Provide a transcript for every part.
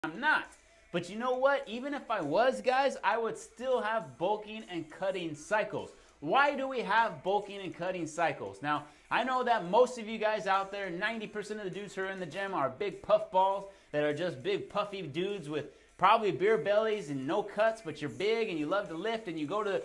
I'm not. But you know what? Even if I was, guys, I would still have bulking and cutting cycles. Why do we have bulking and cutting cycles? Now, I know that most of you guys out there, 90% of the dudes who are in the gym are big puff balls that are just big puffy dudes with probably beer bellies and no cuts, but you're big and you love to lift and you go to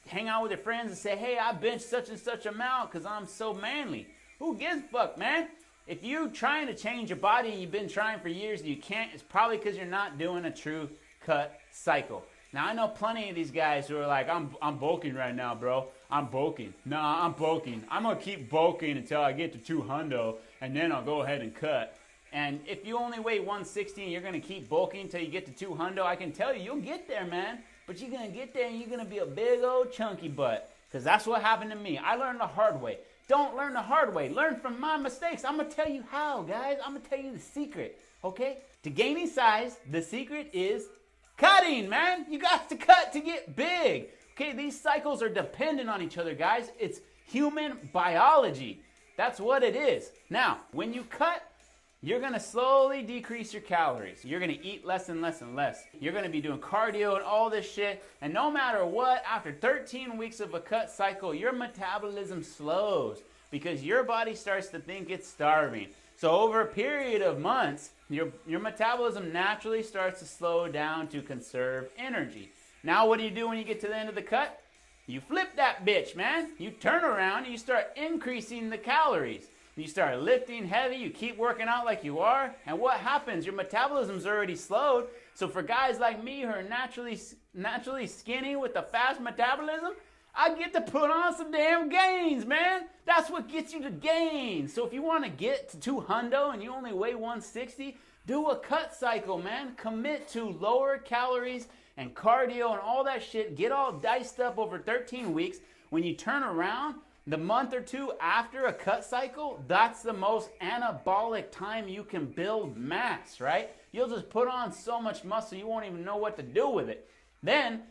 hang out with your friends and say, hey, I bench such and such amount because I'm so manly. Who gives a fuck, man? If you're trying to change your body and you've been trying for years and you can't, it's probably because you're not doing a true cut cycle. Now, I know plenty of these guys who are like, I'm bulking right now, bro. I'm bulking. Nah, I'm bulking. I'm going to keep bulking until I get to 200, and then I'll go ahead and cut. And if you only weigh 160 and you're going to keep bulking until you get to 200, I can tell you, you'll get there, man. But you're going to get there and you're going to be a big old chunky butt. Because that's what happened to me. I learned the hard way. Don't learn the hard way. Learn from my mistakes. I'm going to tell you how, guys. I'm going to tell you the secret, okay? To gaining size, the secret is cutting, man. You got to cut to get big. Okay, these cycles are dependent on each other, guys. It's human biology. That's what it is. Now, when you cut, you're going to slowly decrease your calories. You're going to eat less and less and less. You're going to be doing cardio and all this shit. And no matter what, after 13 weeks of a cut cycle, your metabolism slows because your body starts to think it's starving. So over a period of months, your metabolism naturally starts to slow down to conserve energy. Now what do you do when you get to the end of the cut? You flip that bitch, man. You turn around and you start increasing the calories. You start lifting heavy, you keep working out like you are, and what happens? Your metabolism's already slowed. So for guys like me who are naturally skinny with a fast metabolism, I get to put on some damn gains, man. That's what gets you to gain. So if you want to get to 200 and you only weigh 160, do a cut cycle, man. Commit to lower calories and cardio and all that shit. Get all diced up over 13 weeks. When you turn around, the month or two after a cut cycle, that's the most anabolic time you can build mass, right? You'll just put on so much muscle you won't even know what to do with it. Then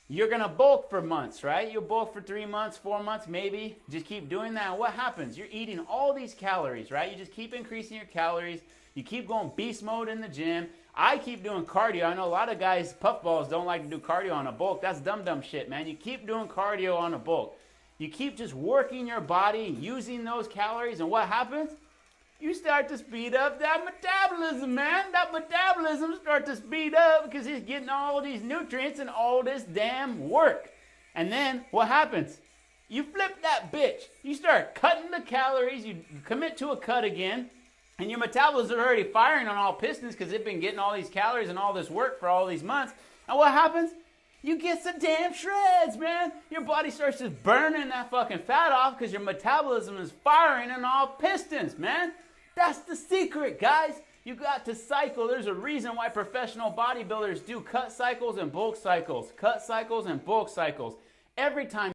you're going to bulk for months, right? You'll bulk for 3 months, 4 months, maybe. Just keep doing that. And what happens? You're eating all these calories, right? You just keep increasing your calories. You keep going beast mode in the gym. I keep doing cardio. I know a lot of guys, puffballs, don't like to do cardio on a bulk. That's dumb shit, man. You keep doing cardio on a bulk. You keep just working your body, using those calories, and what happens? You start to speed up that metabolism, man. That metabolism starts to speed up because it's getting all these nutrients and all this damn work. And then what happens? You flip that bitch. You start cutting the calories. You commit to a cut again. And your metabolism is already firing on all pistons because it's been getting all these calories and all this work for all these months. And what happens? You get some damn shreds, man. Your body starts just burning that fucking fat off because your metabolism is firing on all pistons, man. That's the secret, guys. You got to cycle. There's a reason why professional bodybuilders do cut cycles and bulk cycles. Cut cycles and bulk cycles. Every time